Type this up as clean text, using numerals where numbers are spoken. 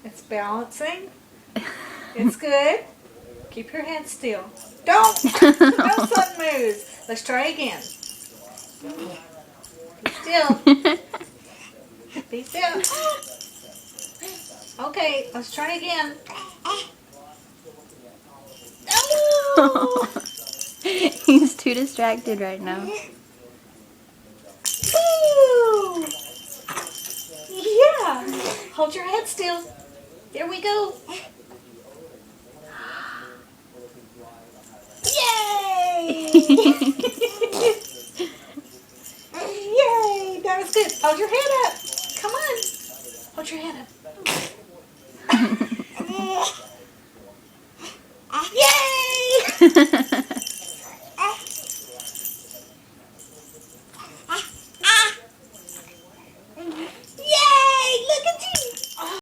It's balancing. It's good. Keep your head still. Don't sudden moves. Let's try again. Be still. Be still. Okay, let's try again. Oh! He's too distracted right now. Woo! Yeah. Hold your head still. There we go. Yay! Yay! That was good. Hold your head up. Come on. Hold your head up.